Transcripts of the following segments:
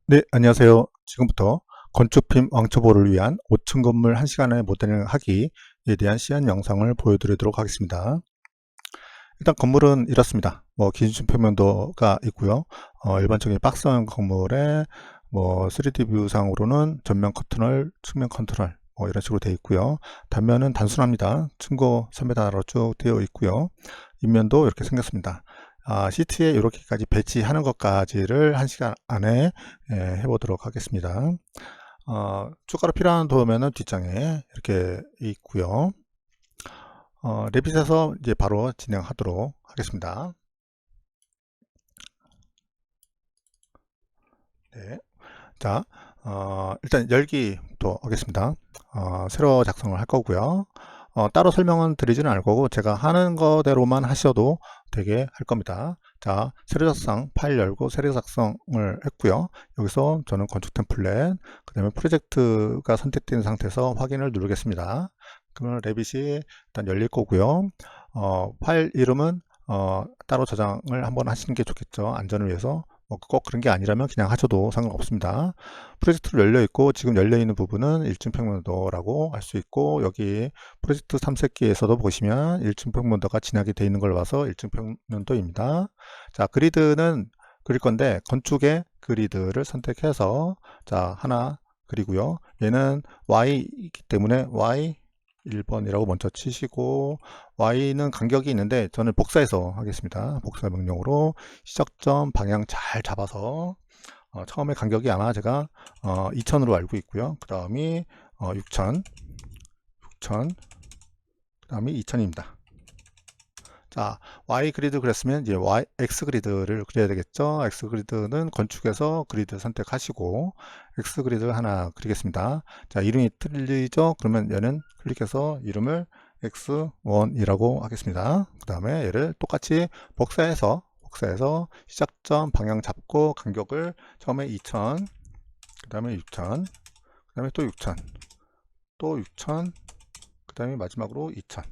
네, 안녕하세요. 지금부터 건축팀 왕초보를 위한 5층 건물 1시간의 모델링 하기에 대한 시연 영상을 보여드리도록 하겠습니다. 일단 건물은 이렇습니다. 기준층 평면도가 있고요. 일반적인 박스형 건물에 3D 뷰상으로는 전면 컨트롤, 측면 컨트롤 이런 식으로 되어 있고요. 단면은 단순합니다. 층고 3m로 쭉 되어 있고요. 입면도 이렇게 생겼습니다. 시트에 이렇게까지 배치하는 것까지를 1시간 안에 해보도록 하겠습니다. 추가로 필요한 도면은 뒷장에 이렇게 있고요. 레빗에서 이제 바로 진행하도록 하겠습니다. 네. 자, 일단 열기부터 하겠습니다. 새로 작성을 할 거고요. 따로 설명은 드리지는 않을 거고 제가 하는 거대로만 하셔도 되게 할 겁니다. 자, 세로 작성 파일 열고 세로 작성을 했고요. 여기서 저는 건축 템플릿, 그 다음에 프로젝트가 선택된 상태에서 확인을 누르겠습니다. 그러면 레빗이 일단 열릴 거고요. 파일 이름은 따로 저장을 한번 하시는 게 좋겠죠. 안전을 위해서. 꼭 그런 게 아니라면 그냥 하셔도 상관없습니다. 프로젝트로 열려 있고 지금 열려 있는 부분은 1층 평면도라고 할 수 있고, 여기 프로젝트 탐색기에서도 보시면 1층 평면도가 진하게 되어 있는 걸 봐서 1층 평면도입니다. 자, 그리드는 그릴 건데 건축의 그리드를 선택해서 자, 하나 그리고요. 얘는 Y이기 때문에 Y 1번이라고 먼저 치시고, Y는 간격이 있는데 저는 복사해서 하겠습니다. 복사 명령으로 시작점 방향 잘 잡아서 처음에 간격이 아마 제가 2000으로 알고 있고요. 그 다음이 6000, 그 다음이 2000입니다. 자, Y 그리드 그랬으면 이제 X 그리드를 그려야 되겠죠. X 그리드는 건축에서 그리드 선택하시고 X 그리드 하나 그리겠습니다. 자, 이름이 틀리죠? 그러면 얘는 클릭해서 이름을 X1이라고 하겠습니다. 그 다음에 얘를 똑같이 복사해서 시작점 방향 잡고 간격을 처음에 2000, 그 다음에 6000, 그 다음에 또 6000, 또 6000, 그 다음에 마지막으로 2000.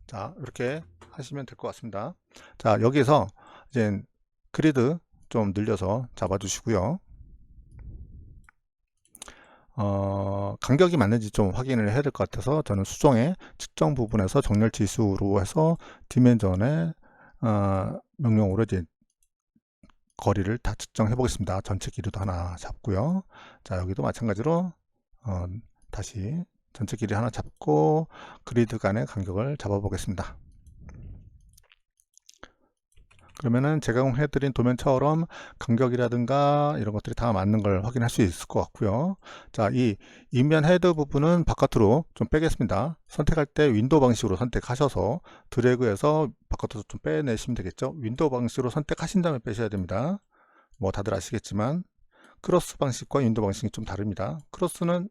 자, 이렇게 하시면 될 것 같습니다. 자, 여기서 이제 그리드 좀 늘려서 잡아 주시고요. 간격이 맞는지 좀 확인을 해야 될 것 같아서 저는 수정의 측정 부분에서 정렬 지수로 해서 디멘전의 명령으로 이제 거리를 다 측정해 보겠습니다. 전체 길이도 하나 잡고요. 자, 여기도 마찬가지로 다시 전체 길이 하나 잡고 그리드 간의 간격을 잡아 보겠습니다. 그러면은 제공해 드린 도면처럼 간격이라든가 이런 것들이 다 맞는 걸 확인할 수 있을 것 같고요. 자, 이 인면 헤드 부분은 바깥으로 좀 빼겠습니다. 선택할 때 윈도우 방식으로 선택하셔서 드래그해서 바깥으로 좀 빼내시면 되겠죠. 윈도우 방식으로 선택하신 다음에 빼셔야 됩니다. 다들 아시겠지만 크로스 방식과 윈도우 방식이 좀 다릅니다. 크로스는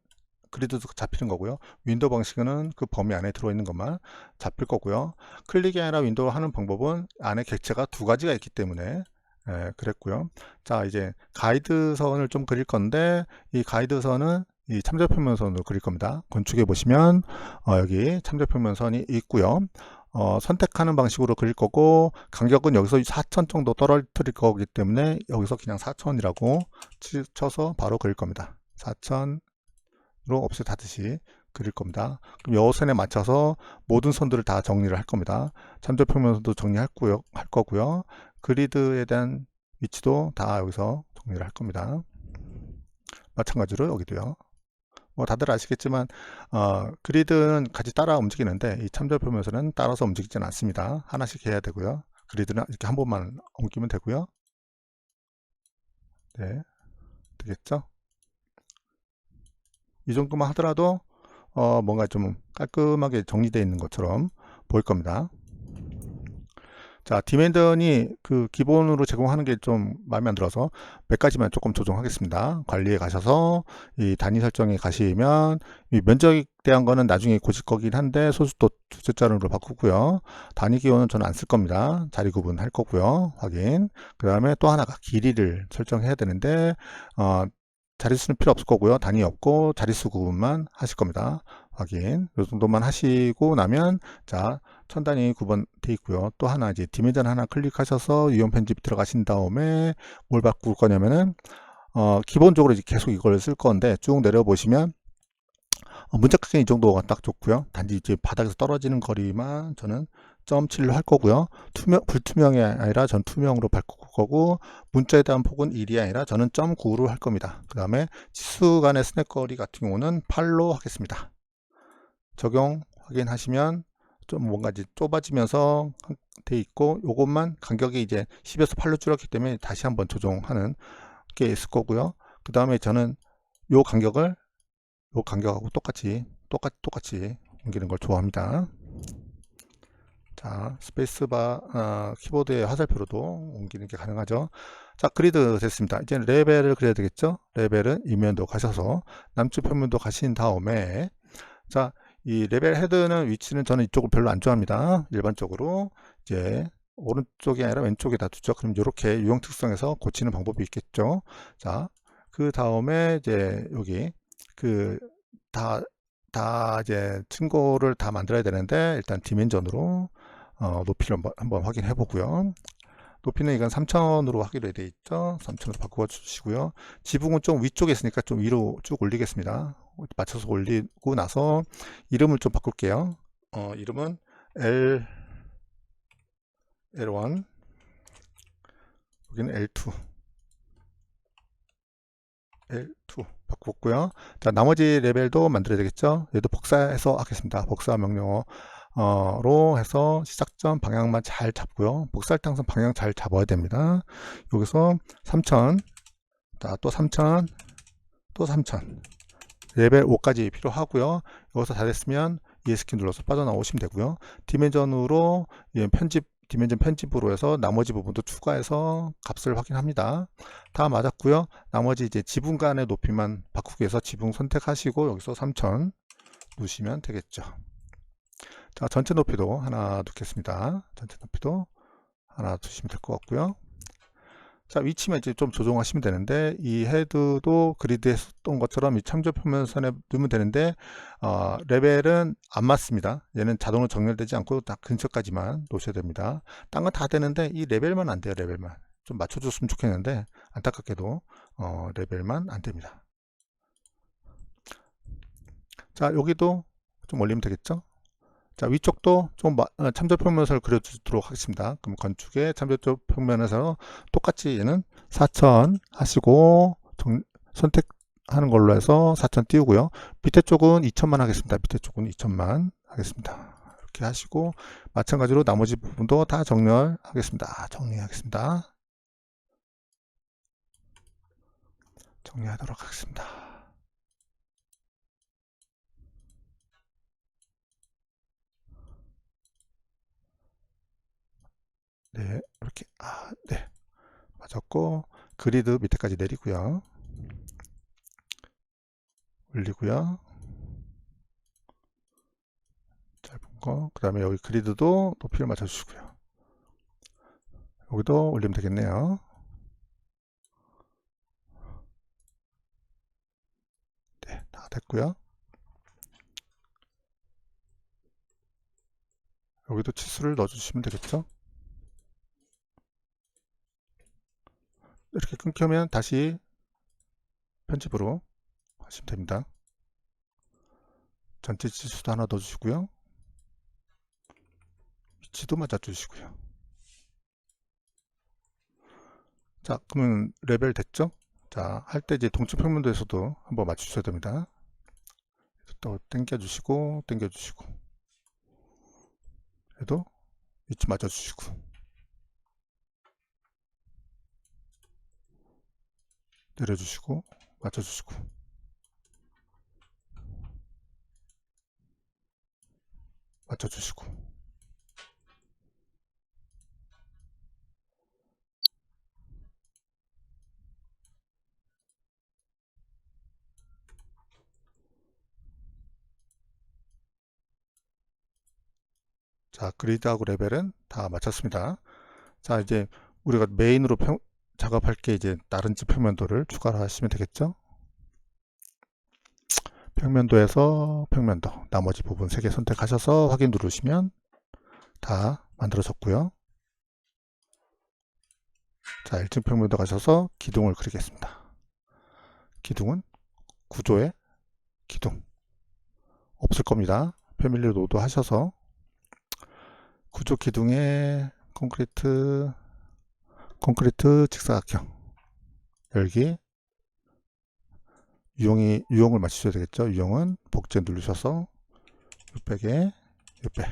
그리드도 잡히는 거고요. 윈도우 방식은 그 범위 안에 들어있는 것만 잡힐 거고요. 클릭이 아니라 윈도우 하는 방법은 안에 객체가 두 가지가 있기 때문에 그랬고요. 자, 이제 가이드선을 좀 그릴 건데 이 가이드선은 이 참조평면선으로 그릴 겁니다. 건축에 보시면 여기 참조평면선이 있고요. 선택하는 방식으로 그릴 거고 간격은 여기서 4000 정도 떨어뜨릴 거기 때문에 여기서 그냥 4000이라고 쳐서 바로 그릴 겁니다. 4000 로 offset하듯이 그릴 겁니다. 그럼 요 선에 맞춰서 모든 선들을 다 정리를 할 겁니다. 참조평면선도 정리할 거고요. 그리드에 대한 위치도 다 여기서 정리를 할 겁니다. 마찬가지로 여기도요. 다들 아시겠지만 그리드는 같이 따라 움직이는데 이 참조평면선은 따라서 움직이지는 않습니다. 하나씩 해야 되고요. 그리드는 이렇게 한 번만 옮기면 되고요. 네, 되겠죠? 이 정도만 하더라도 뭔가 좀 깔끔하게 정리되어 있는 것처럼 보일 겁니다. 자, 디멘전이 그 기본으로 제공하는 게 좀 마음에 안 들어서 몇 가지만 조금 조정하겠습니다. 관리에 가셔서 이 단위 설정에 가시면 이 면적에 대한 거는 나중에 고칠 거긴 한데 소수도 두째 자루로 바꾸고요. 단위 기호는 저는 안 쓸 겁니다. 자리 구분 할 거고요. 확인. 그 다음에 또 하나가 길이를 설정해야 되는데 자릿수는 필요 없을 거고요. 단위 없고 자릿수 구분만 하실 겁니다. 확인. 이 정도만 하시고 나면 자, 천 단위 구분 돼 있고요. 또 하나 이제 디멘전 하나 클릭하셔서 유형 편집 들어가신 다음에 뭘 바꿀 거냐면은 기본적으로 이제 계속 이걸 쓸 건데 쭉 내려보시면 문자 크기는 이 정도가 딱 좋고요. 단지 이제 바닥에서 떨어지는 거리만 저는 0.7로 할 거고요. 불투명이 아니라 전 투명으로 바꿀 거고, 문자에 대한 폭은 1이 아니라 저는 0.9로 할 겁니다. 그 다음에 치수 간의 스냅 거리 같은 경우는 8로 하겠습니다. 적용 확인하시면 좀 뭔가 이제 좁아지면서 돼 있고, 요것만 간격이 이제 10에서 8로 줄었기 때문에 다시 한번 조정하는 게 있을 거고요. 그 다음에 저는 요 간격하고 똑같이 옮기는 걸 좋아합니다. 자, 스페이스바, 키보드의 화살표로도 옮기는 게 가능하죠. 자, 그리드 됐습니다. 이제 레벨을 그려야 되겠죠. 레벨은 이면도 가셔서 남쪽 표면도 가신 다음에, 자, 이 레벨 헤드는 위치는 저는 이쪽을 별로 안 좋아합니다. 일반적으로 이제 오른쪽이 아니라 왼쪽에다 두죠. 그럼 이렇게 유형 특성에서 고치는 방법이 있겠죠. 자, 그 다음에 이제 여기 그 다 이제 친구를 다 만들어야 되는데, 일단 디멘전으로 높이를 한번 확인해 보고요. 높이는 이건 3000으로 하기로 되어 있죠. 3000으로 바꾸어 주시고요. 지붕은 좀 위쪽에 있으니까 좀 위로 쭉 올리겠습니다. 맞춰서 올리고 나서 이름을 좀 바꿀게요. 이름은 L1, 여기는 L2 바꿨고요. 자, 나머지 레벨도 만들어야 되겠죠. 얘도 복사해서 하겠습니다. 복사 명령어로 해서 시작점 방향만 잘 잡고요. 복사할 때 항상 방향 잘 잡아야 됩니다. 여기서 3000, 자, 또 3000, 또 3000, 레벨 5까지 필요하고요. 여기서 다 됐으면 ES키 눌러서 빠져나오시면 되고요. 디멘전으로 디멘전 편집으로 해서 나머지 부분도 추가해서 값을 확인합니다. 다 맞았고요. 나머지 이제 지붕 간의 높이만 바꾸기 위해서 지붕 선택하시고 여기서 3000 누시면 되겠죠. 자, 전체 높이도 하나 두겠습니다. 전체 높이도 하나 두시면 될 것 같고요. 자, 위치만 이제 좀 조정하시면 되는데, 이 헤드도 그리드에 썼던 것처럼 이 참조 표면선에 두면 되는데, 레벨은 안 맞습니다. 얘는 자동으로 정렬되지 않고 딱 근처까지만 놓으셔야 됩니다. 딴 건 다 되는데 이 레벨만 안 돼요. 레벨만 좀 맞춰줬으면 좋겠는데, 안타깝게도 레벨만 안 됩니다. 자, 여기도 좀 올리면 되겠죠. 자, 위쪽도 좀 참조 평면선을 그려주도록 하겠습니다. 그럼 건축의 참조 평면에서 똑같이 얘는 4000 하시고 선택하는 걸로 해서 4000 띄우고요. 밑에 쪽은 2000만 하겠습니다. 밑에 쪽은 2000만 하겠습니다. 이렇게 하시고 마찬가지로 나머지 부분도 다 정렬하겠습니다. 정리하도록 하겠습니다. 네, 이렇게 네, 맞았고 그리드 밑에까지 내리고요. 올리고요. 짧은 거. 그 다음에 여기 그리드도 높이를 맞춰주시고요. 여기도 올리면 되겠네요. 네, 다 됐고요. 여기도 치수를 넣어주시면 되겠죠. 이렇게 끊기면 다시 편집으로 하시면 됩니다. 전체 치수도 하나 넣어주시고요. 위치도 맞춰주시고요. 자, 그러면 레벨 됐죠? 자, 할 때 이제 동쪽 평면도에서도 한번 맞추셔야 됩니다. 또 당겨주시고, 그래도 위치 맞춰주시고, 내려주시고, 맞춰주시고. 맞춰주시고. 자, 그리드하고 레벨은 다 마쳤습니다. 자, 이제 우리가 메인으로 작업할 게 이제 다른 집 평면도를 추가를 하시면 되겠죠. 평면도에서 평면도 나머지 부분 3개 선택하셔서 확인 누르시면 다 만들어졌고요. 자, 1층 평면도 가셔서 기둥을 그리겠습니다. 기둥은 구조에 기둥 없을 겁니다. 패밀리 노드 하셔서 구조 기둥에 콘크리트 직사각형 열기 유형을 맞추셔야 되겠죠. 유형은 복제 누르셔서 600에 600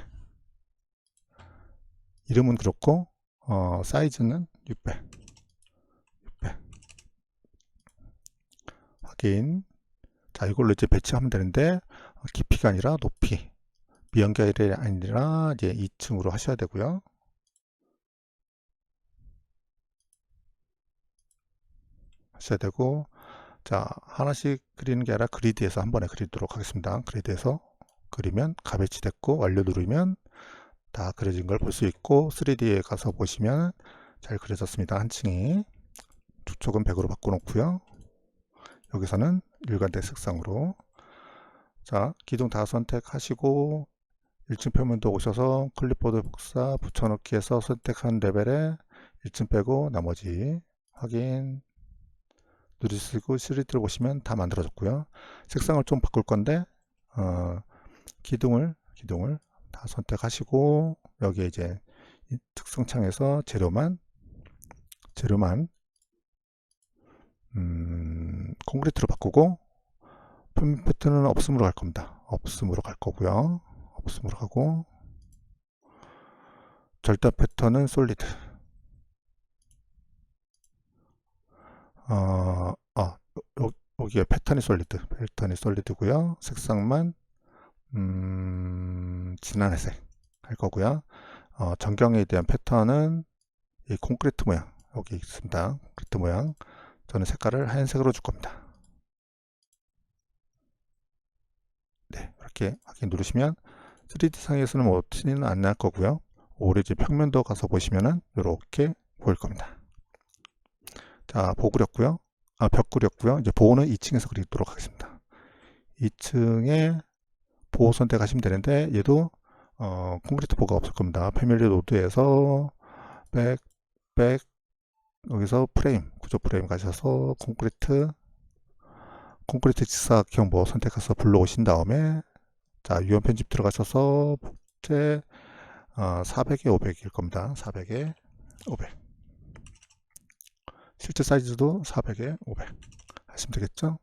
이름은 그렇고 사이즈는 600 확인. 자, 이걸로 이제 배치하면 되는데 깊이가 아니라 높이, 미연결이 아니라 이제 2층으로 하셔야 되고요. 자, 하나씩 그리는 게 아니라 그리드에서 한 번에 그리도록 하겠습니다. 그리드에서 그리면 가배치 됐고 완료 누르면 다 그려진 걸 볼 수 있고 3D에 가서 보시면 잘 그려졌습니다. 한 층이. 두 쪽은 100으로 바꿔 놓고요. 여기서는 일관된 색상으로. 자, 기둥 다 선택하시고 1층 표면도 오셔서 클립보드 복사 붙여넣기해서 선택한 레벨에 1층 빼고 나머지 확인 누르시고 3D를 보시면 다 만들어졌고요. 색상을 좀 바꿀 건데 기둥을 다 선택하시고 여기에 이제 특성창에서 재료만 콘크리트로 바꾸고 표면 패턴은 없음으로 갈 겁니다. 없음으로 갈 거고요. 없음으로 가고 절단 패턴은 솔리드. 여기에 패턴이 솔리드고요. 색상만 진한 회색 할 거고요. 전경에 대한 패턴은 이 콘크리트 모양 여기 있습니다. 콘크리트 모양 저는 색깔을 하얀색으로 줄 겁니다. 네, 이렇게 확인 누르시면 3D 상에서는 뭐 티는 안 날 거고요. 오리지 평면도 가서 보시면은 이렇게 보일 겁니다. 자, 벽 그렸고요. 이제 보호는 2층에서 그리도록 하겠습니다. 2층에 보호 선택하시면 되는데 얘도 콘크리트 보호가 없을 겁니다. 패밀리 노드에서 백 여기서 프레임 구조 프레임 가셔서 콘크리트 직사각형 보호 선택해서 불러오신 다음에 자, 유형 편집 들어가셔서 복제 400에 500일 겁니다. 400에 500 실제 사이즈도 400에 500 하시면 되겠죠.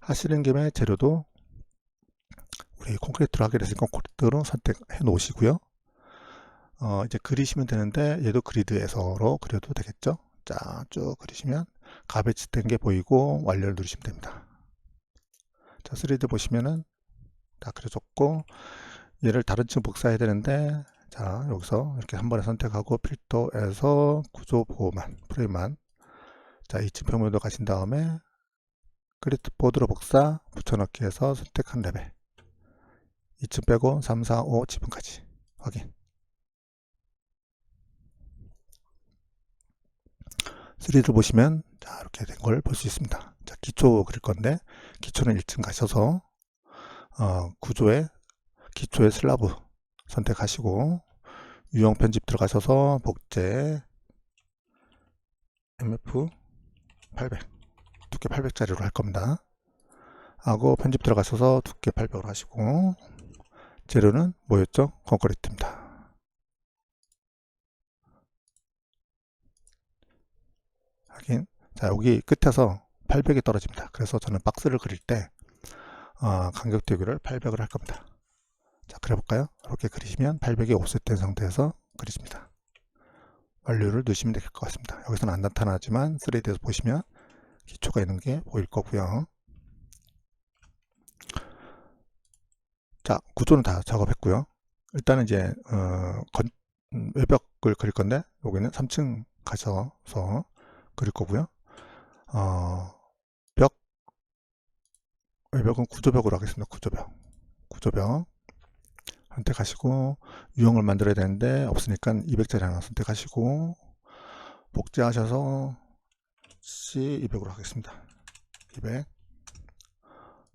하시는 김에 재료도 우리 콘크리트로 하게 됐으니까 콘크리트로 선택해 놓으시고요. 이제 그리시면 되는데 얘도 그리드에서로 그려도 되겠죠. 자, 쭉 그리시면 가배치 된 게 보이고 완료를 누르시면 됩니다. 자, 3D 보시면은 다 그려졌고 얘를 다른 층 복사해야 되는데 자, 여기서 이렇게 한 번에 선택하고 필터에서 구조 보호만 프레임만 자, 2층 표면도 가신 다음에 클립보드로 복사 붙여넣기 해서 선택한 레벨 2층 빼고 3, 4, 5 지붕까지 확인. 3D를 보시면 자, 이렇게 된 걸 볼 수 있습니다. 자, 기초 그릴 건데 기초는 1층 가셔서 기초의 슬라브 선택하시고 유형 편집 들어가셔서 복제 MF 800 두께 800짜리로 할 겁니다. 하고 편집 들어가셔서 두께 800으로 하시고 재료는 뭐였죠? 콘크리트입니다. 하긴 자, 여기 끝에서 800이 떨어집니다. 그래서 저는 박스를 그릴 때 간격 대비를 800으로 할 겁니다. 자, 그려볼까요? 이렇게 그리시면 800이 옵셋된 상태에서 그리십니다. 완료를 누르시면 될 것 같습니다. 여기서는 안 나타나지만 3D에서 보시면 기초가 있는 게 보일 거고요. 자, 구조는 다 작업했고요. 일단은 이제 외벽을 그릴 건데 여기는 3층 가셔서 그릴 거고요. 외벽은 구조벽으로 하겠습니다. 구조벽 선택하시고 유형을 만들어야 되는데 없으니까 200짜리 하나 선택하시고 복제하셔서 C200으로 하겠습니다. 200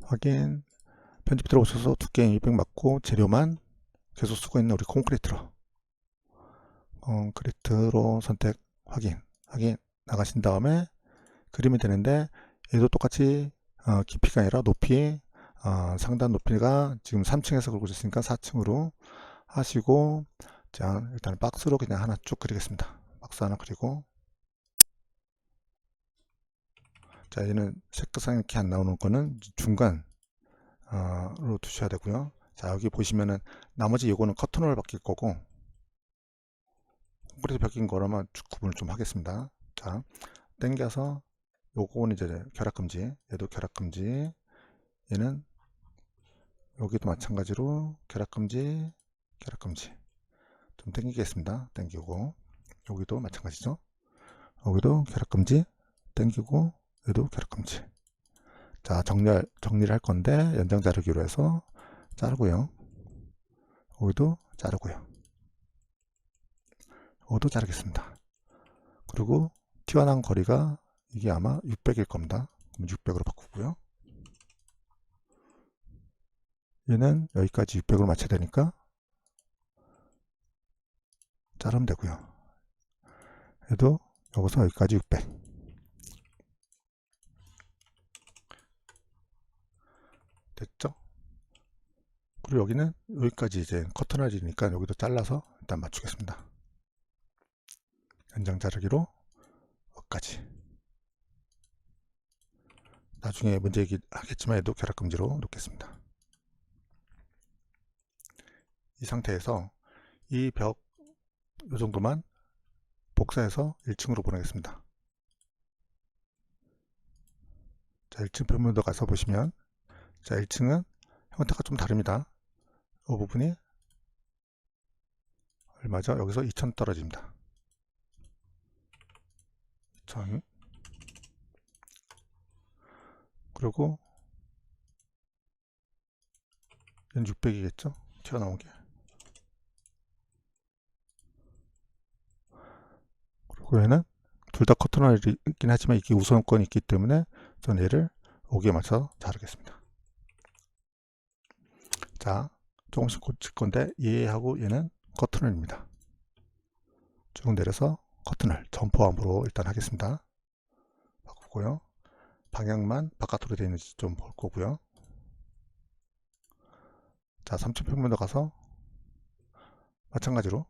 확인. 편집 들어오셔서 두께 200 맞고 재료만 계속 쓰고 있는 우리 콘크리트로 선택 확인 나가신 다음에 그리면 되는데 얘도 똑같이 깊이가 아니라 높이, 상단 높이가 지금 3층에서 그리고 있으니까 4층으로 하시고, 자, 일단 박스로 그냥 하나 쭉 그리겠습니다. 박스 하나 그리고, 자, 얘는 색상 이렇게 안 나오는 거는 중간으로 두셔야 되고요. 자, 여기 보시면은 나머지 요거는 커튼홀 바뀔 거고, 콘크리트 바뀐 거라면 쭉 구분을 좀 하겠습니다. 자, 당겨서 요거는 이제 결합금지, 얘도 결합금지, 얘는 여기도 마찬가지로 결합금지, 결합금지 좀 당기겠습니다. 당기고, 여기도 마찬가지죠. 여기도 결합금지 당기고, 여기도 결합금지. 자, 정리를 할 건데 연장 자르기로 해서 자르고요. 여기도 자르고요. 여기도 자르겠습니다. 그리고 튀어나온 거리가 이게 아마 600일 겁니다. 그럼 600으로 바꾸고요. 얘는 여기까지 600으로 맞춰야 되니까 자르면 되고요. 얘도 여기서 여기까지 600. 됐죠? 그리고 여기는 여기까지 이제 커튼할이니까 여기도 잘라서 일단 맞추겠습니다. 연장 자르기로 여기까지. 나중에 문제 얘기하겠지만 얘도 결합금지로 놓겠습니다. 이 상태에서 이 벽 이 정도만 복사해서 1층으로 보내겠습니다. 자, 1층 표면도 가서 보시면, 자, 1층은 형태가 좀 다릅니다. 이 부분이 얼마죠? 여기서 2000 떨어집니다. 2000. 그리고 얘는 600이겠죠? 튀어나온 게. 그리고 얘는 둘 다 커튼을 있긴 하지만 이게 우선권이 있기 때문에 저는 얘를 여기에 맞춰서 자르겠습니다. 자, 조금씩 고칠 건데 얘하고 얘는 커튼을입니다. 쭉 내려서 커튼을 점퍼암으로 일단 하겠습니다. 바꾸고요. 방향만 바깥으로 되어 있는지 좀 볼 거고요. 자, 3층 평면도 가서 마찬가지로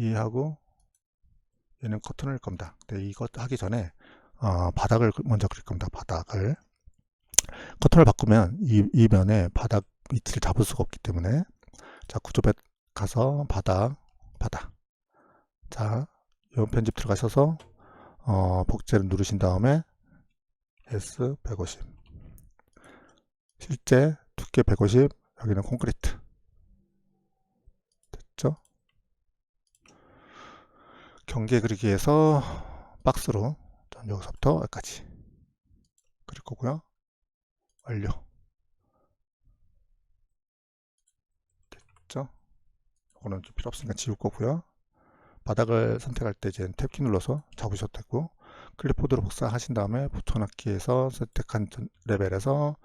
얘하고 얘는 커튼을 겁니다. 근데 이것 하기 전에 바닥을 먼저 그릴 겁니다. 바닥을 커튼을 바꾸면 이 면에 바닥 위치를 잡을 수가 없기 때문에, 자, 구조배 가서 바닥 자, 요 편집 들어가셔서 복제를 누르신 다음에 S150 실제 두께 150, 여기는 콘크리트 됐죠? 경계 그리기에서 박스로 여기서부터 여기까지 그릴 거고요. 완료. 됐죠? 이거는 좀 필요 없으니까 지울 거고요. 바닥을 선택할 때 이제 탭키 눌러서 잡으셔도 되고, 클립보드로 복사하신 다음에 붙여넣기에서 선택한 레벨에서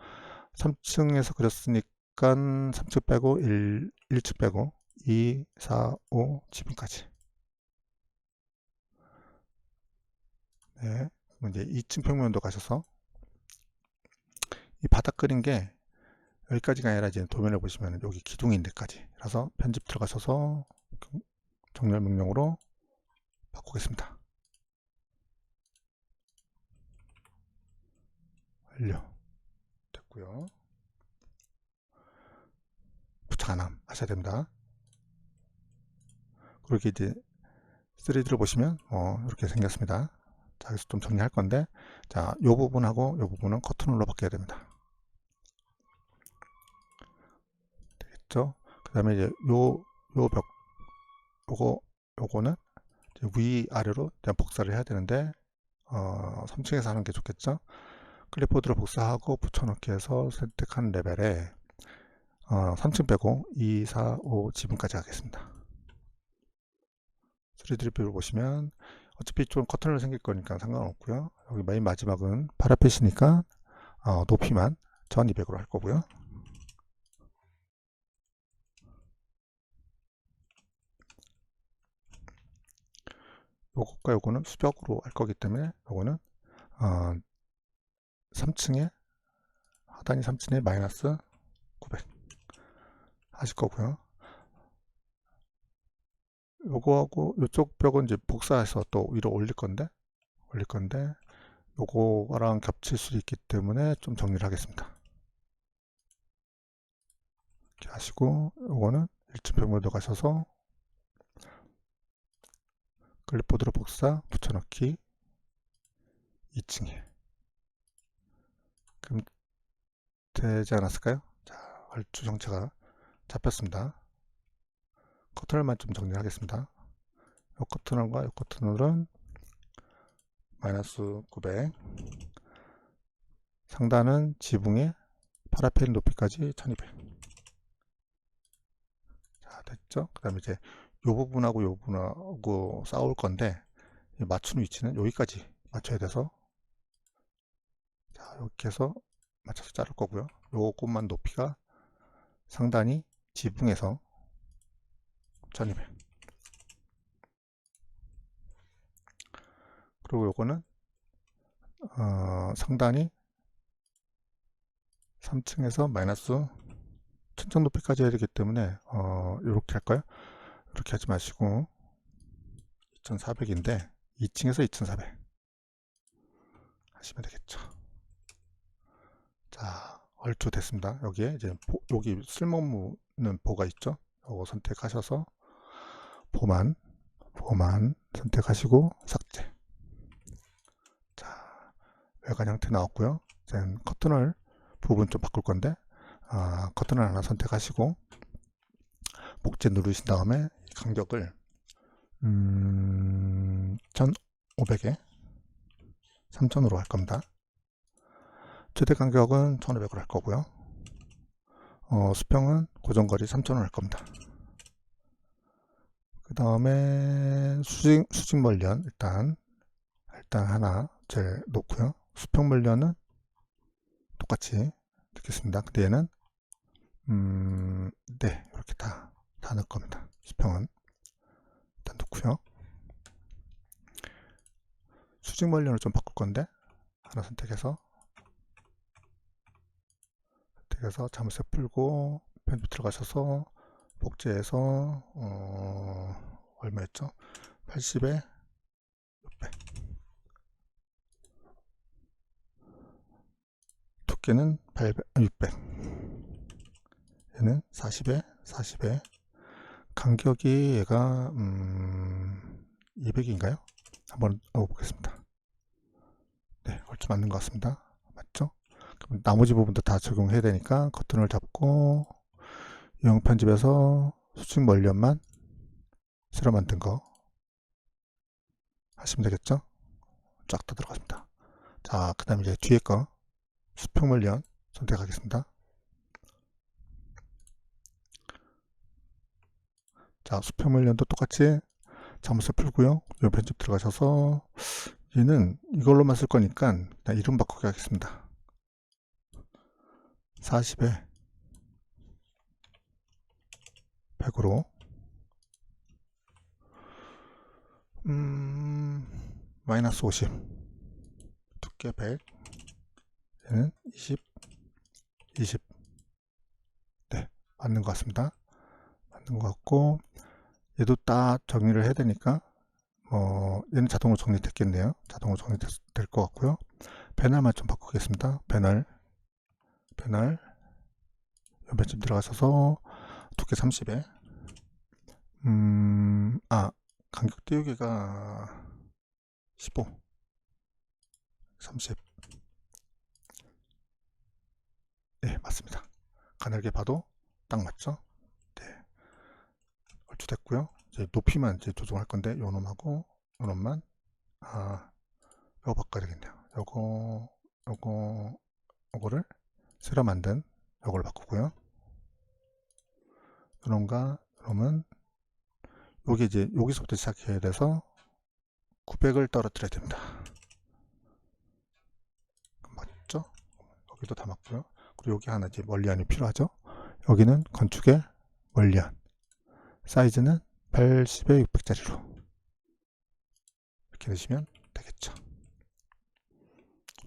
3층에서 그렸으니까 3층 빼고 1층 빼고 2, 4, 5 지붕까지. 네, 이제 2층 평면도 가셔서 이 바닥 그린 게 여기까지가 아니라 이제 도면을 보시면 여기 기둥인 데까지. 그래서 편집 들어가셔서 정렬 명령으로 바꾸겠습니다. 완료. 됐고요. 부착 안 하셔야 됩니다. 그렇게 이제 3D를 보시면 이렇게 생겼습니다. 자, 여기서 좀 정리할 건데, 자, 요 부분하고 요 부분은 커튼홀로 바뀌어야 됩니다. 되겠죠? 그 다음에 이제 요 벽, 요거는 위아래로 복사를 해야 되는데 3층에서 하는 게 좋겠죠? 클립보드로 복사하고 붙여넣기 해서 선택한 레벨에 3층 빼고 2, 4, 5 지붕까지 하겠습니다. 3D 뷰를 보시면 어차피 좀 커튼으로 생길 거니까 상관없고요. 여기 맨 마지막은 파라펫이니까 높이만 1200으로 할 거고요. 요것과 요거는 수벽으로 할 거기 때문에 요거는 3층에 하단이 3층에 마이너스 900 하실 거고요. 요거하고 요쪽 벽은 이제 복사해서 또 위로 올릴 건데 요거랑 겹칠 수 있기 때문에 좀 정리를 하겠습니다. 이렇게 하시고 요거는 1층 벽면도 가셔서 클립보드로 복사 붙여넣기 2층에 그럼 되지 않았을까요? 자, 얼추 형체가 잡혔습니다. 커튼을만 좀 정리하겠습니다. 요 커튼홀과 요 커튼홀은 마이너스 900 상단은 지붕의 파라페인 높이까지 1200 자, 됐죠? 그 다음에 이제 요 부분하고 요 부분하고 싸울 건데 맞추는 위치는 여기까지 맞춰야 돼서 자, 이렇게 해서 맞춰서 자를 거고요. 요것만 높이가 상단이 지붕에서 1200 그리고 요거는 상단이 3층에서 마이너스 천장 높이까지 해야 되기 때문에 이렇게 할까요? 이렇게 하지 마시고 2400인데 2층에서 2400 하시면 되겠죠. 자, 얼추 됐습니다. 여기에 이제 여기 쓸모없는 보가 있죠. 이거 선택하셔서 보만 선택하시고 삭제. 자, 외관 형태 나왔고요. 이제 커튼을 부분 좀 바꿀 건데 커튼을 하나 선택하시고 복제 누르신 다음에 간격을 1500에 3000으로 할 겁니다. 최대 간격은 1500으로 할 거고요. 수평은 고정거리 3000으로 할 겁니다. 그 다음에 수직 멀리연 일단 하나 제일 놓고요. 수평 멀리연은 똑같이 넣겠습니다. 근데 얘는 네, 이렇게 다 넣을 겁니다. 수평은 일단 놓고요. 수직 멀리연을 좀 바꿀 건데 하나 선택해서 자물쇠 풀고 편집 들어가셔서 복제해서 얼마였죠? 80에 600 두께는 600 얘는 40에 간격이 얘가 200인가요? 한번 넣어보겠습니다. 네, 얼추 맞는 것 같습니다. 맞죠? 그럼 나머지 부분도 다 적용해야 되니까 커튼을 잡고 유형 편집에서 수직 멀리연만 새로 만든 거 하시면 되겠죠? 쫙 다 들어갔습니다. 자, 그 다음에 이제 뒤에 거 수평 멀리연 선택하겠습니다. 자, 수평 멀리연도 똑같이 자물쇠 풀고요. 요 편집 들어가셔서 얘는 이걸로만 쓸 거니까 그냥 이름 바꾸기 하겠습니다. 40에 100으로 마이너스 50 두께 100 얘는 20 네, 맞는 것 같습니다. 맞는 것 같고 얘도 딱 정리를 해야 되니까 얘는 자동으로 정리됐겠네요. 자동으로 정리될 것 같고요. 배널만 좀 바꾸겠습니다. 배널 연배점 들어가셔서 두께 30에 간격 띄우기가 15 30 네, 맞습니다. 가늘게 봐도 딱 맞죠? 네, 얼추 됐고요. 이제 높이만 이제 조정할 건데 요 놈하고 요 놈만 요거 바꿔야 되겠네요. 요거를 새로 만든 요걸 바꾸고요. 요놈과 요놈은 요게 이제 여기서부터 시작해야 돼서 900을 떨어뜨려야 됩니다. 맞죠? 여기도 다 맞고요. 그리고 여기 하나 이제 멀리안이 필요하죠. 여기는 건축의 멀리안 사이즈는 80에 600짜리로 이렇게 넣으시면 되겠죠.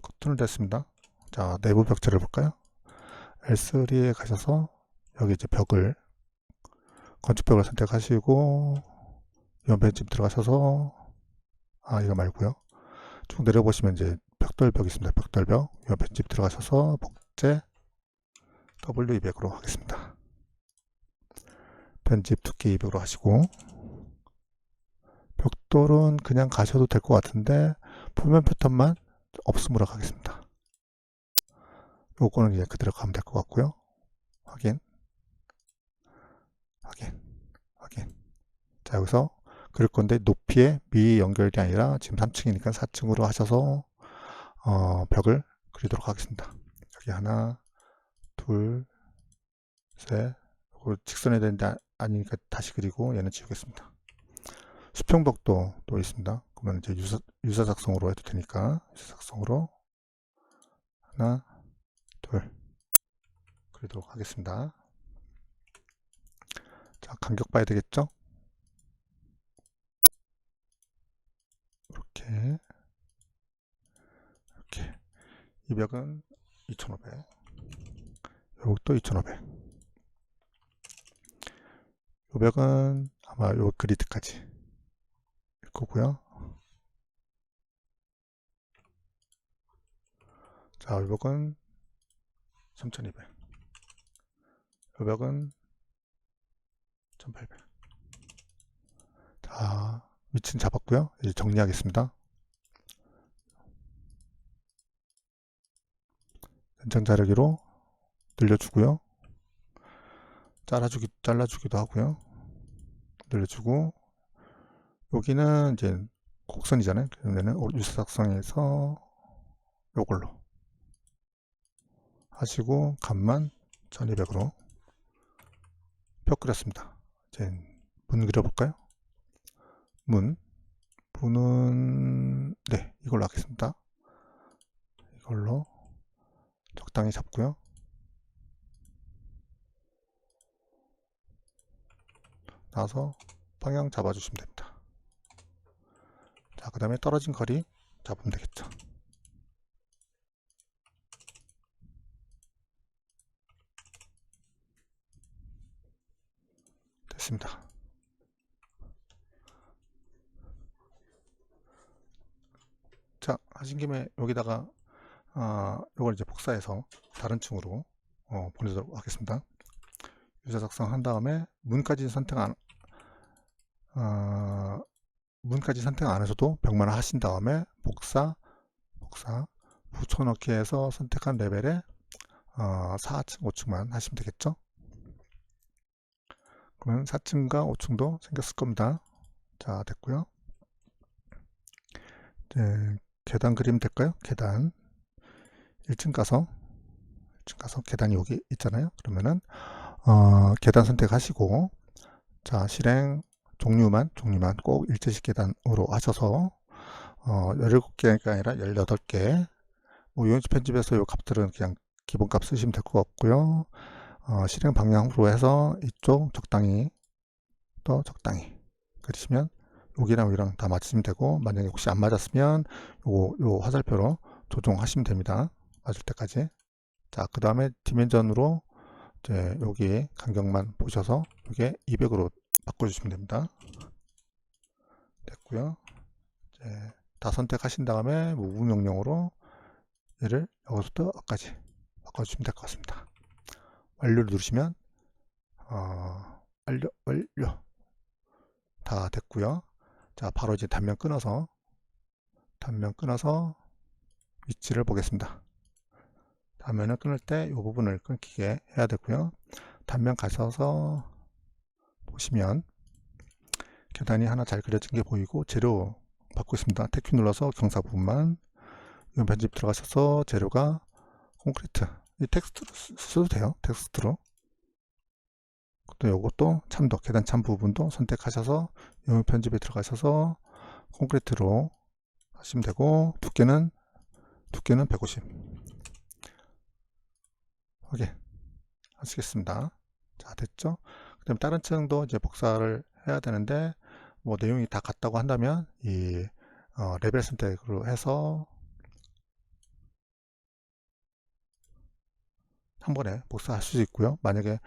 커튼을 댔습니다. 자, 내부 벽체를 볼까요? L3에 가셔서 여기 이제 벽을 건축벽을 선택하시고 연펜집 들어가셔서 이거 말고요. 쭉 내려보시면 이제 벽돌벽 있습니다. 벽돌벽 연펜집 들어가셔서 복제 W200으로 하겠습니다. 편집 두께 200으로 하시고 벽돌은 그냥 가셔도 될 것 같은데 표면 패턴만 없음으로 가겠습니다. 요거는 이제 그대로 가면 될 것 같고요. 확인. 자, 여기서 그릴 건데 높이에 미 연결이 아니라 지금 3층이니까 4층으로 하셔서 벽을 그리도록 하겠습니다. 여기 하나, 둘, 셋. 이거 직선해야 되는데 아니니까 다시 그리고 얘는 지우겠습니다. 수평벽도 또 있습니다. 그러면 이제 유사작성으로 해도 되니까 유사작성으로 하나, 둘 그리도록 하겠습니다. 자, 간격 봐야 되겠죠? 이렇게 이 벽은 2500, 요것도 2500. 요 벽은 아마 요 그리드까지 일 거고요. 자, 요 벽은 3200, 요 벽은 1800. 자, 위치는 잡았고요. 이제 정리하겠습니다. 연장 자르기로 늘려주고요. 잘라주기도 하고요. 늘려주고 여기는 이제 곡선이잖아요. 그러면은 유사작성에서 요걸로 하시고 값만 1200으로 벽 그렸습니다. 이제 문 그려볼까요? 문은 네, 이걸로 하겠습니다. 이걸로 적당히 잡고요. 나서 방향 잡아주시면 됩니다. 자, 그 다음에 떨어진 거리 잡으면 되겠죠. 됐습니다. 자, 하신 김에 여기다가 이걸 이제 복사해서 다른 층으로 보내도록 하겠습니다. 유사 작성한 다음에 문까지 선택 안 하셔도 벽만 하신 다음에 복사 붙여넣기 해서 선택한 레벨에 4층, 5층만 하시면 되겠죠. 그러면 4층과 5층도 생겼을 겁니다. 자, 됐고요. 이제 계단 그리면 될까요? 계단 1층 가서 계단이 여기 있잖아요. 그러면은 계단 선택하시고 자, 실행 종류만 꼭 일제식 계단으로 하셔서 17개가 아니라 18개. 뭐 유연치 편집에서 이 값들은 그냥 기본값 쓰시면 될 것 같고요. 실행 방향으로 해서 이쪽 적당히 그리시면 여기랑 여기랑 다 맞추시면 되고, 만약에 혹시 안 맞았으면 요 화살표로 조정하시면 됩니다. 맞을 때까지. 자, 그 다음에 디멘전으로 이제 여기 간격만 보셔서 이게 200으로 바꿔주시면 됩니다. 됐고요. 이제 다 선택하신 다음에 무브 명령으로 얘를 여기서부터 여기까지 바꿔주시면 될 것 같습니다. 완료를 누르시면 완료 다 됐고요. 자, 바로 이제 단면 끊어서 위치를 보겠습니다. 단면을 끊을 때 이 부분을 끊기게 해야 되고요. 단면 가셔서 보시면 계단이 하나 잘 그려진 게 보이고 재료 받고 있습니다. 탭키 눌러서 경사 부분만, 이건 편집 들어가셔서 재료가 콘크리트, 이 텍스트로 써도 돼요. 텍스트로. 또 요것도 참도, 계단 참 부분도 선택하셔서 이 편집에 들어가셔서 콘크리트로 하시면 되고, 두께는 150 확인 하시겠습니다. 자, 됐죠? 그 다음에 다른 층도 이제 복사를 해야 되는데, 뭐 내용이 다 같다고 한다면 이 레벨 선택으로 해서 한 번에 복사할 수 있고요. 만약에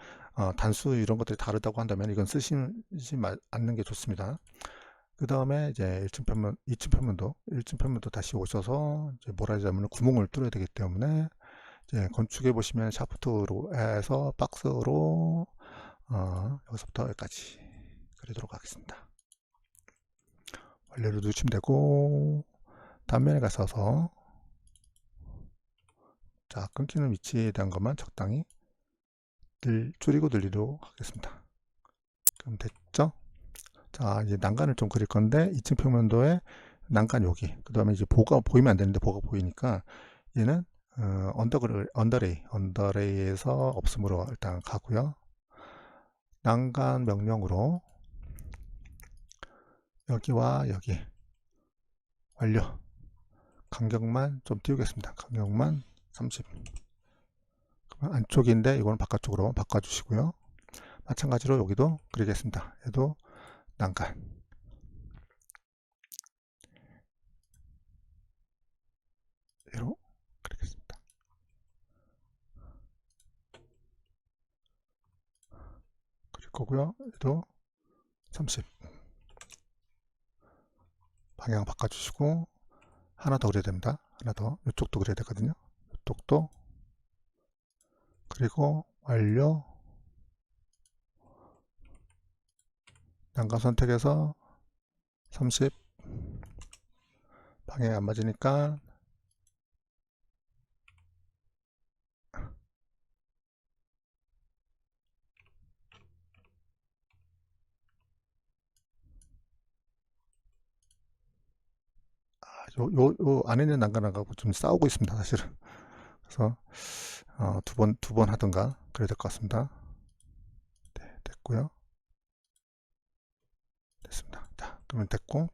단수 이런 것들이 다르다고 한다면 이건 쓰시지 않는 게 좋습니다. 그 다음에 이제 1층 편면, 2층 편면도, 1층 편면도 다시 오셔서 이제 뭐라자면 구멍을 뚫어야 되기 때문에 이제 건축에 보시면 샤프트로 해서 박스로 여기서부터 여기까지 그리도록 하겠습니다. 완료를 누르시면 되고 단면에 가셔서 자 끊기는 위치에 대한 것만 적당히 줄이고 늘리도록 하겠습니다. 그럼 됐죠? 자 이제 난간을 좀 그릴 건데 2층 평면도에 난간 여기 그 다음에 이제 보가 보이면 안 되는데 보가 보이니까 얘는 언더레이에서 없음으로 일단 가고요. 난간 명령으로 여기와 여기 완료. 간격만 좀 띄우겠습니다. 간격만 30. 안쪽인데 이거는 바깥쪽으로 바꿔주시고요. 마찬가지로 여기도 그리겠습니다. 얘도 난간. 얘로 그리겠습니다. 그릴 거고요. 얘도 30. 방향 바꿔주시고 하나 더 그려야 됩니다. 하나 더. 이쪽도 그려야 되거든요. 이쪽도 그리고 완료. 난간 선택해서 30. 방향이 안 맞으니까 요 안에 있는 난간하고 좀 싸우고 있습니다. 사실은. 그래서 두 번 하든가 그래야 될 것 같습니다. 네, 됐고요. 됐습니다. 자, 그러면 됐고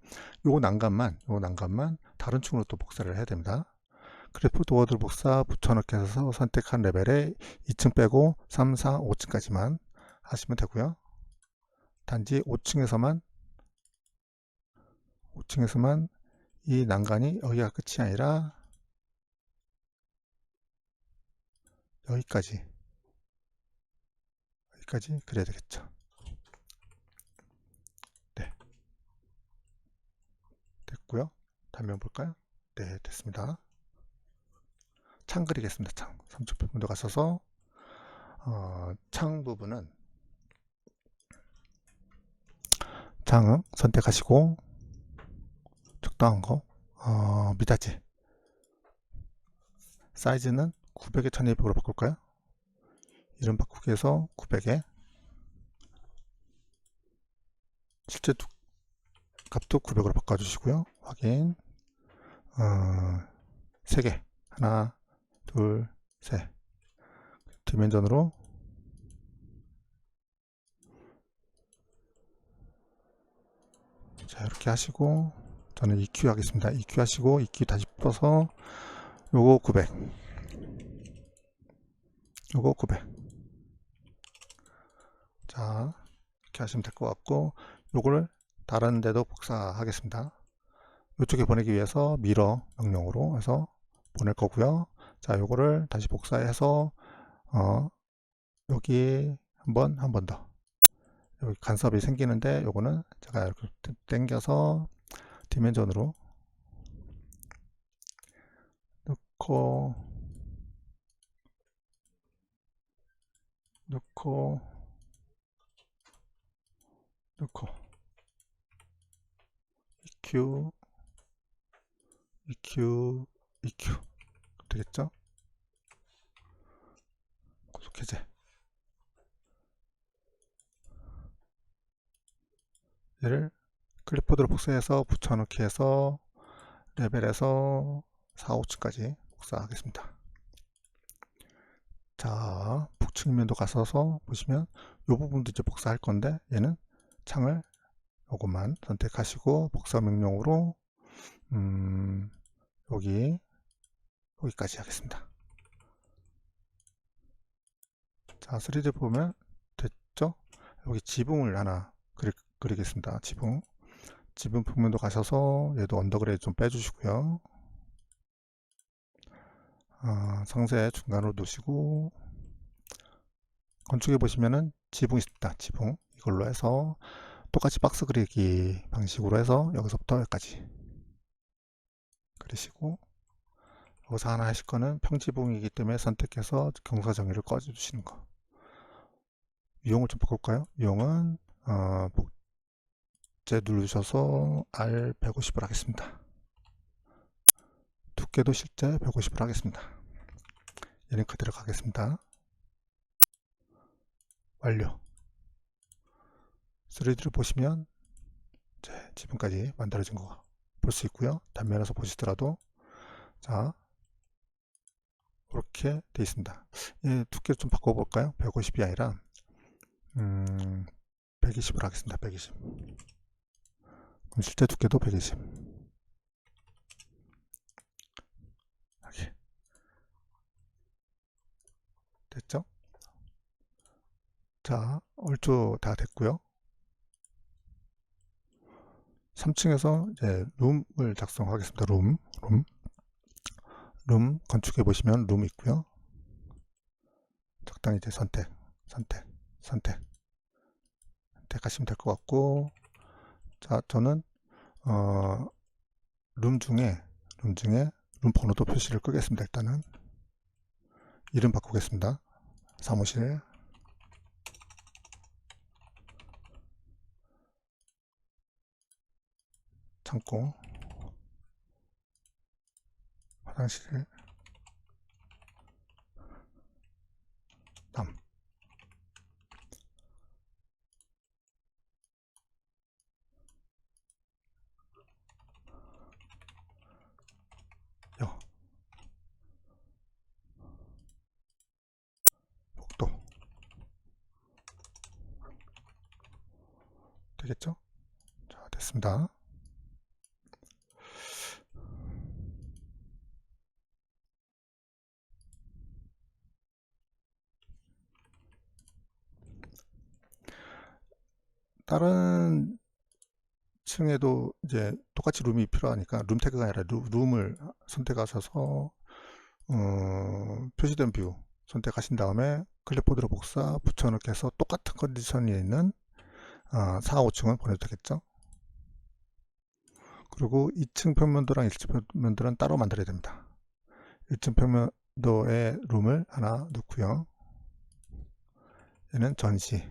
요 난간만 다른 층으로 또 복사를 해야 됩니다. 그래프 도어들 복사 붙여넣기 해서 선택한 레벨에 2층 빼고 3, 4, 5층까지만 하시면 되고요. 단지 5층에서만 이 난간이 여기가 끝이 아니라 여기까지 그려야 되겠죠. 네, 됐고요. 단면 볼까요? 네, 됐습니다. 창 그리겠습니다. 창 3초 부분도 가셔서 창 부분은 창은 선택하시고 적당한 거 미닫이 사이즈는 900에 1200으로 바꿀까요? 이름 바꾸기 해서 900에 실제 값도 900으로 바꿔주시고요. 확인 3개 하나 둘 셋 디멘전으로 자 이렇게 하시고 저는 EQ 하겠습니다. EQ 하시고 EQ 다시 풀어서 요거 900 요거 900 자 이렇게 하시면 될 것 같고 요거를 다른 데도 복사하겠습니다. 이쪽에 보내기 위해서 미러 명령으로 해서 보낼 거고요. 자 요거를 다시 복사해서 여기 한 번 더 여기 간섭이 생기는데 요거는 제가 이렇게 당겨서 디멘전으로 넣고 EQ 되겠죠? 고속 해제 얘를 클립보드로 복사해서 붙여넣기 해서 레벨에서 4, 5층까지 복사하겠습니다. 자, 북측면도 가셔서 보시면 이 부분도 이제 복사할 건데 얘는 창을 요것만 선택하시고 복사 명령으로 여기까지 하겠습니다. 자, 3D 보면 됐죠? 여기 지붕을 하나 그리겠습니다. 지붕 평면도 가셔서 얘도 언더그레이드 좀 빼주시고요. 상세 중간으로 놓으시고 건축에 보시면은 지붕이 있습니다. 지붕. 이걸로 해서 똑같이 박스 그리기 방식으로 해서 여기서부터 여기까지 그리시고, 여기서 하나 하실 거는 평지붕이기 때문에 선택해서 경사정의를 꺼주시는 거. 유형을 좀 바꿀까요? 유형은 복제 누르셔서 R150을 하겠습니다. 두께도 실제 150을 하겠습니다. 얘는 그대로 가겠습니다. 완료. 3D를 보시면 이제 지붕까지 만들어진 거 볼 수 있고요. 단면에서 보시더라도 자, 이렇게 돼 있습니다. 예, 두께를 좀 바꿔볼까요? 150이 아니라 120을 하겠습니다. 120. 그럼 실제 두께도 120. 이렇게 됐죠? 자, 얼추 다 됐고요. 3층에서 이제 룸을 작성하겠습니다. 룸 건축해 보시면 룸 있고요. 적당히 이제 선택하시면 될 것 같고, 자, 저는 룸 중에 룸 번호도 표시를 끄겠습니다. 일단은 이름 바꾸겠습니다. 사무실, 창고, 화장실, 남. 여. 복도. 되겠죠? 자, 됐습니다. 다른 층에도 이제 똑같이 룸이 필요하니까 룸 태그가 아니라 룸을 선택하셔서 표시된 뷰 선택하신 다음에 클립보드로 복사 붙여넣기 해서 똑같은 컨디션이 있는 4, 5층은 보내도 되겠죠. 그리고 2층 평면도랑 1층 평면도는 따로 만들어야 됩니다. 1층 평면도에 룸을 하나 넣고요. 얘는 전시.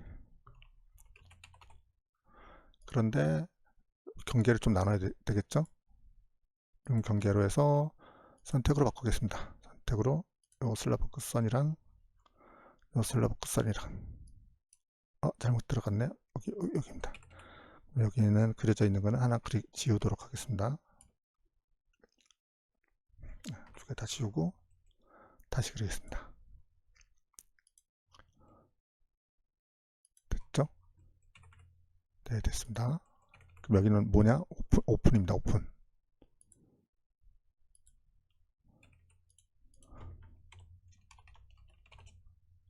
그런데 경계를 좀 나눠야 되겠죠. 룸 경계로 해서 선택으로 바꾸겠습니다. 선택으로 요 슬라브 끝선이랑 요 슬라브 끝선이랑 잘못 들어갔네요. 여기입니다. 여기는 그려져 있는 거는 하나 지우도록 하겠습니다. 두 개 다 지우고 다시 그리겠습니다. 됐죠? 네, 됐습니다. 그럼 여기는 뭐냐? 오픈입니다.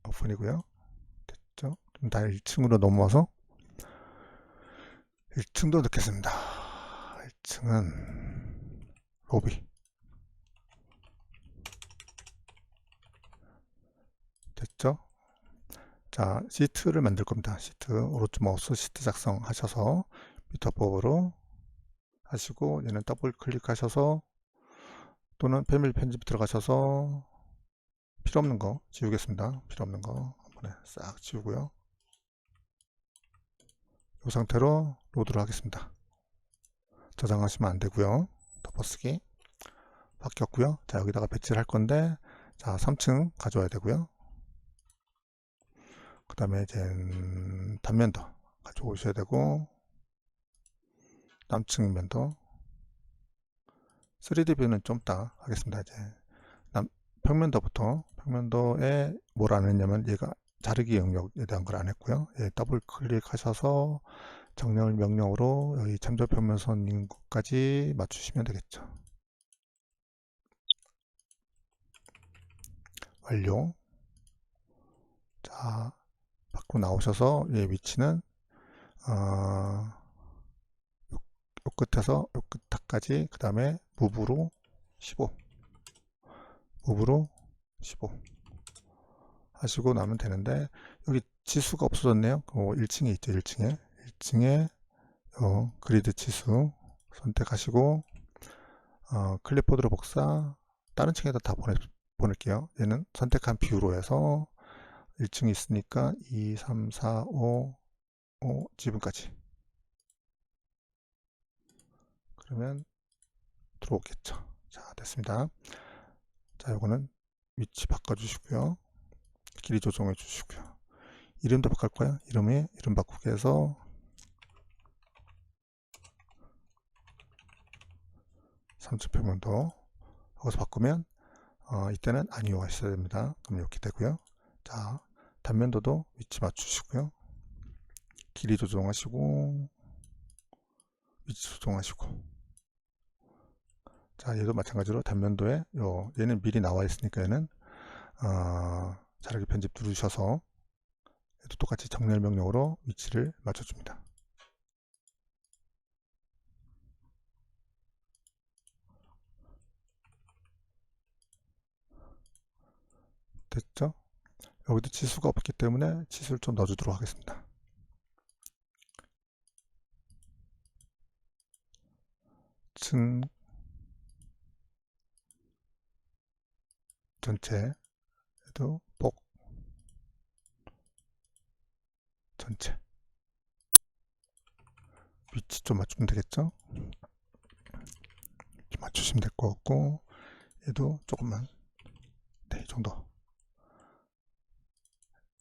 오픈이고요. 됐죠? 좀 다 1층으로 넘어와서 1층도 넣겠습니다. 1층은 로비. 됐죠? 자, 시트를 만들 겁니다. 시트, 오른쪽 마우스 시트 작성하셔서 미터법으로 하시고, 얘는 더블 클릭하셔서 또는 패밀리 편집 들어가셔서 필요 없는 거 지우겠습니다. 필요 없는 거 한 번에 싹 지우고요. 이 상태로 로드를 하겠습니다. 저장하시면 안 되고요. 덮어쓰기 바뀌었고요. 자, 여기다가 배치를 할 건데, 자, 3층 가져와야 되고요. 그 다음에 이제 단면도 가져오셔야 되고, 남층 면도 3D 뷰는 좀 이따 하겠습니다. 이제 평면도에 뭘 안 했냐면 얘가 자르기 영역에 대한 걸 안 했고요. 예, 더블 클릭하셔서 정렬 명령으로 여기 참조 평면선 인구까지 맞추시면 되겠죠. 완료. 자, 밖으로 나오셔서 얘 위치는 요 끝에서 요 끝까지, 그 다음에 무브로 15 무브로 15 하시고 나면 되는데, 여기 지수가 없어졌네요. 1층에 있죠. 1층에 그리드 지수 선택하시고, 클립보드로 복사, 다른 층에다 다 보낼게요. 얘는 선택한 뷰로 해서 1층에 있으니까 2, 3, 4, 5, 지분까지. 그러면 들어오겠죠. 자, 됐습니다. 자, 요거는 위치 바꿔주시고요. 길이 조정해 주시고요. 이름도 바꿀 거예요. 이름 바꾸기 해서 3층 평면도 거기서 바꾸면 이때는 아니오가 있어야 됩니다. 그럼 이렇게 되고요. 자, 단면도도 위치 맞추시고요. 길이 조정하시고 위치 조정하시고, 자, 얘도 마찬가지로 단면도에 얘는 미리 나와 있으니까 얘는 자르기 편집 누르셔서 얘도 똑같이 정렬 명령으로 위치를 맞춰줍니다. 됐죠? 여기도 치수가 없기 때문에 치수를 좀 넣어주도록 하겠습니다. 층 전체에도 복 전체 위치 좀 맞추면 되겠죠? 맞추시면 될 것 같고, 얘도 조금만, 네, 이 정도.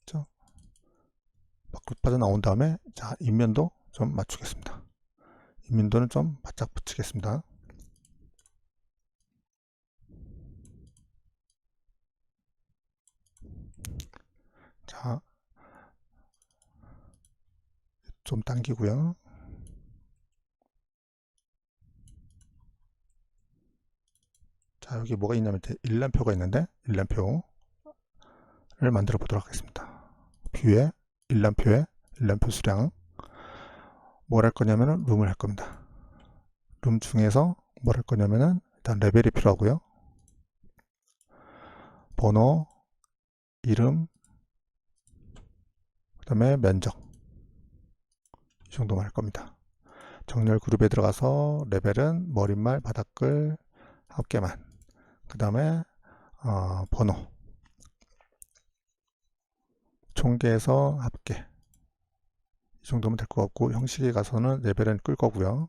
그렇죠? 밖으로 빠져나온 다음에, 자, 인면도 좀 맞추겠습니다. 인면도는 좀 바짝 붙이겠습니다. 자, 좀 당기고요. 자, 여기 뭐가 있냐면 일람표가 있는데, 일람표를 만들어 보도록 하겠습니다. 뷰에 일람표 수량, 뭘 할 거냐면은 룸을 할 겁니다. 룸 중에서 뭘 할 거냐면은 일단 레벨이 필요하고요. 번호, 이름, 그 다음에 면적, 이 정도만 할 겁니다. 정렬 그룹에 들어가서 레벨은 머릿말, 바닥글, 합계만, 그 다음에 번호, 총계에서 합계, 이 정도면 될 것 같고, 형식에 가서는 레벨은 끌 거고요.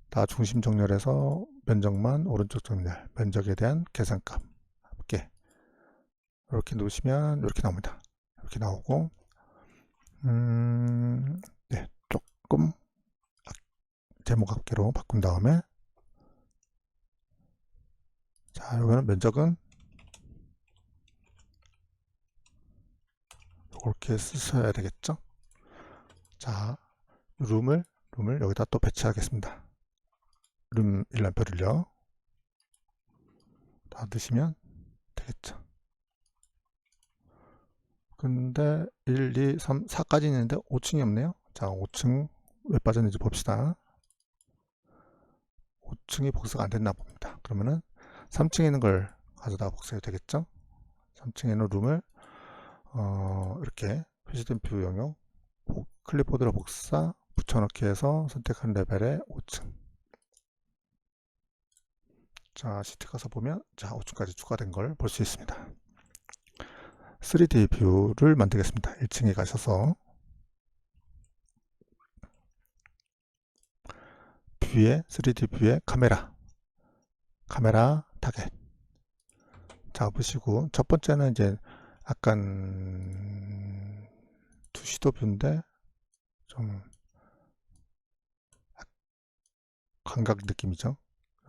다 중심 정렬해서 면적만 오른쪽 정렬, 면적에 대한 계산값, 합계, 이렇게 놓으시면 이렇게 나옵니다. 이렇게 나오고, 네, 조금 제목 합계로 바꾼 다음에, 자, 여기는 면적은 이렇게 쓰셔야 되겠죠? 자, 룸을 여기다 또 배치하겠습니다. 룸 일람표를요. 다 넣으시면 되겠죠. 근데 1, 2, 3, 4까지 있는데 5층이 없네요. 자, 5층 왜 빠졌는지 봅시다. 5층이 복사가 안 됐나 봅니다. 그러면은 3층에 있는 걸 가져다 복사해도 되겠죠? 3층에 있는 룸을 이렇게 표시된 뷰 영역 클립보드로 복사 붙여넣기 해서 선택한 레벨의 5층. 자, 시트 가서 보면 자, 5층까지 추가된 걸 볼 수 있습니다. 3D 뷰를 만들겠습니다. 1층에 가셔서 뷰에 3D 뷰에 카메라 타겟 잡으시고, 첫 번째는 이제 약간 투시도 뷰인데 좀 광각 느낌이죠.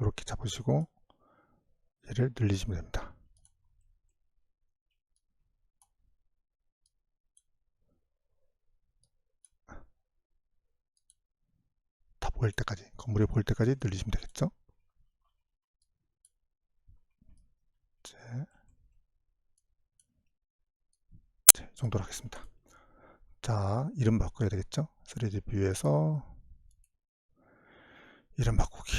이렇게 잡으시고 얘를 늘리시면 됩니다. 다 보일 때까지, 건물이 보일 때까지 늘리시면 되겠죠. 이 정도로 하겠습니다. 자, 이름 바꿔야 되겠죠. 3D 뷰에서 이름 바꾸기.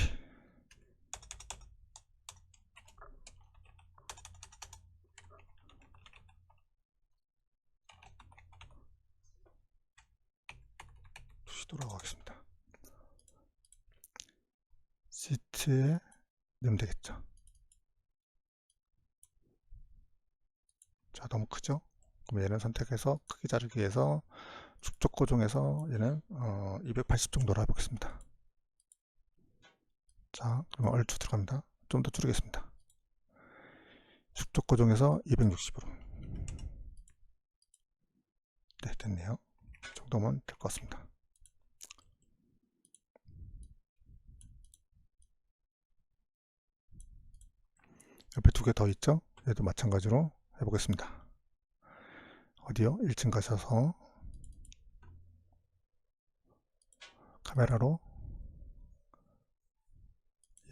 다시 돌아가겠습니다. 시트에 넣으면 되겠죠. 자, 너무 크죠? 그럼 얘는 선택해서 크기 자르기 해서 축적 고정해서 얘는 280 정도로 해보겠습니다. 자, 그러면 얼추 들어갑니다. 좀 더 줄이겠습니다. 축적 고정해서 260으로. 네, 됐네요. 이 정도면 될 것 같습니다. 옆에 두 개 더 있죠? 얘도 마찬가지로 해보겠습니다. 어디요? 1층 가셔서 카메라로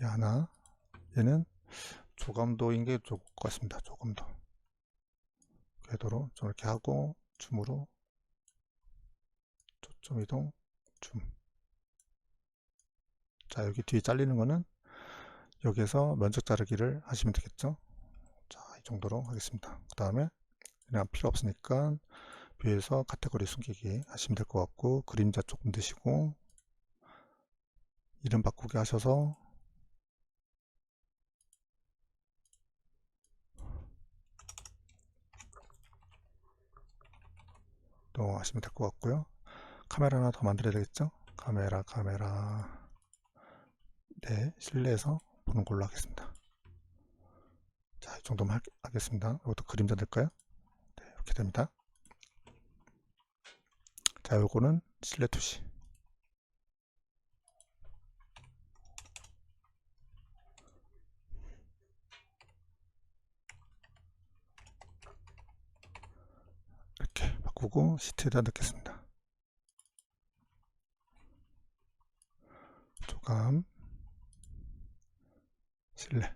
얘 하나, 얘는 조감도인 게 좋을 것 같습니다. 조금 더 궤도로 좀 이렇게 하고 줌으로 초점 이동 줌. 자, 여기 뒤에 잘리는 거는 여기에서 면적 자르기를 하시면 되겠죠. 자, 이 정도로 하겠습니다. 그 다음에 그냥 필요 없으니까 뷰에서 카테고리 숨기기 하시면 될 것 같고, 그림자 조금 드시고 이름 바꾸기 하셔서 또 하시면 될 것 같고요. 카메라 하나 더 만들어야 되겠죠. 카메라 네, 실내에서 보는 걸로 하겠습니다. 자, 이 정도만 하겠습니다. 이것도 그림자 될까요? 네, 이렇게 됩니다. 자, 요거는 실내 투시. 이렇게 바꾸고 시트에다 넣겠습니다. 조감 실내.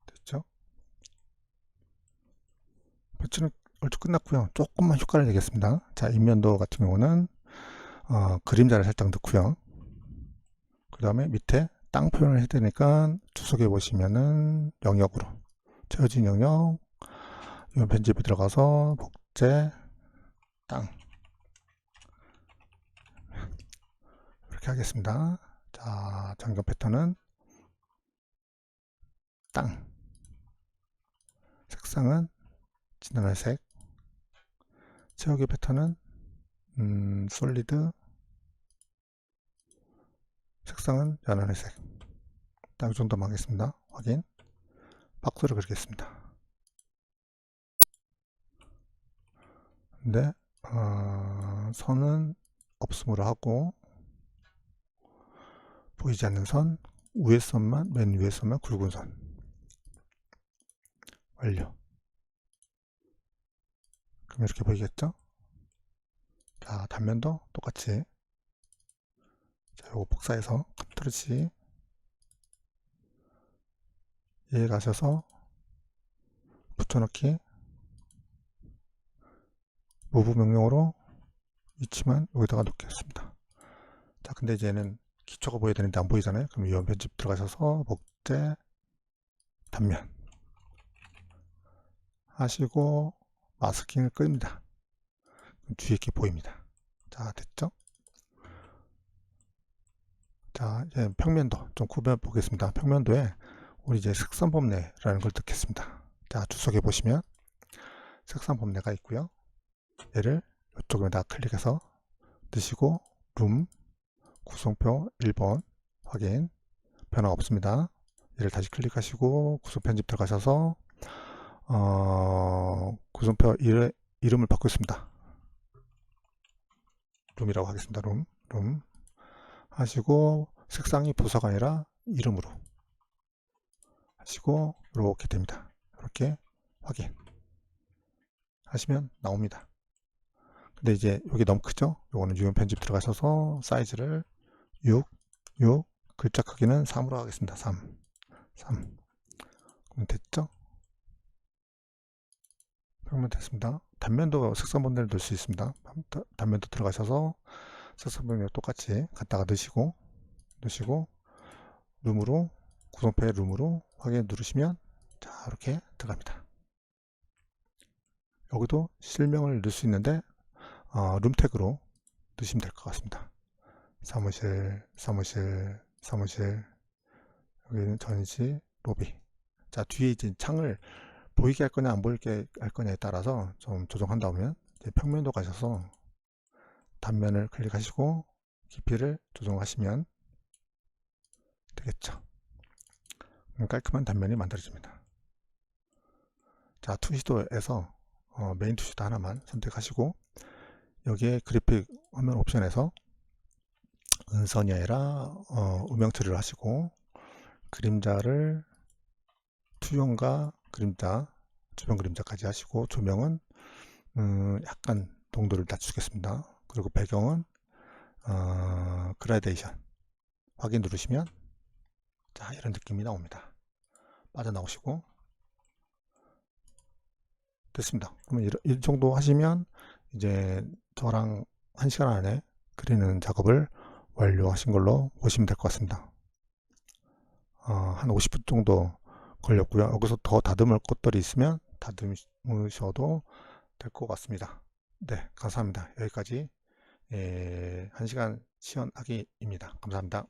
됐죠? 배치는 얼추 끝났고요. 조금만 효과를 내겠습니다. 자, 인면도 같은 경우는 그림자를 살짝 넣고요. 그 다음에 밑에 땅 표현을 해야 되니까 주석에 보시면은 영역으로 채워진 영역, 이 편집이 들어가서 복제 땅 이렇게 하겠습니다. 자, 점경 패턴은 땅, 색상은 진한 회색, 채우기 패턴은 솔리드, 색상은 연한 회색. 이 정도만 하겠습니다. 확인. 박스를 그리겠습니다. 근데 선은 없음으로 하고, 보이지 않는 선, 위에 선만, 맨 위에 선만 굵은 선. 완료. 그럼 이렇게 보이겠죠? 자, 단면도 똑같이. 자, 요거 복사해서 컨트롤 C. 얘 가셔서 붙여넣기. 무브 명령으로 위치만 여기다가 놓겠습니다. 자, 근데 이제는 기초가 보여야 되는데 안 보이잖아요. 그럼 이원 편집 들어가셔서 복제 단면 하시고 마스킹을 끕니다. 그럼 뒤에 게 보입니다. 자, 됐죠? 자, 이제 평면도 좀 구분해 보겠습니다. 평면도에 우리 이제 색상 범례라는 걸 넣겠습니다. 자, 주석에 보시면 색상 범례가 있고요. 얘를 이쪽에다 클릭해서 넣으시고 룸 구성표 1번 확인, 변화 없습니다. 얘를 다시 클릭하시고 구성 편집 들어가셔서 구성표 이름을 바꾸겠습니다. 룸이라고 하겠습니다. 룸 하시고 색상이 부서가 아니라 이름으로 하시고 이렇게 됩니다. 이렇게 확인 하시면 나옵니다. 근데 이제 여기 너무 크죠? 요거는 유형 편집 들어가셔서 사이즈를 6 글자 크기는 3으로 하겠습니다. 3 그럼 됐죠? 그러면 됐습니다. 단면도 색상 본네를 넣을 수 있습니다. 단면도 들어가셔서 색상 본네 똑같이 갖다가 넣으시고 룸으로 구성표의 룸으로 확인 누르시면 자 이렇게 들어갑니다. 여기도 실명을 넣을 수 있는데 룸 태그로 넣으시면 될 것 같습니다. 사무실, 여기는 전시, 로비. 자, 뒤에 이제 창을 보이게 할 거냐 안 보이게 할 거냐에 따라서 좀 조정한다 보면 이제 평면도 가셔서 단면을 클릭하시고 깊이를 조정하시면 되겠죠. 깔끔한 단면이 만들어집니다. 자, 투시도에서 메인 투시도 하나만 선택하시고 여기에 그래픽 화면 옵션에서 은선이 아니라 음영 처리를 하시고 그림자를 투영과 그림자, 주변 그림자까지 하시고 조명은 약간 동도를 낮추겠습니다. 그리고 배경은 그라데이션 확인 누르시면 자 이런 느낌이 나옵니다. 빠져나오시고 됐습니다. 그러면 이 정도 하시면 이제 저랑 1시간 안에 그리는 작업을 완료하신 걸로 보시면 될 것 같습니다. 한 50분 정도 걸렸고요. 여기서 더 다듬을 것들이 있으면 다듬으셔도 될 것 같습니다. 네, 감사합니다. 여기까지 1시간 시연하기입니다. 감사합니다.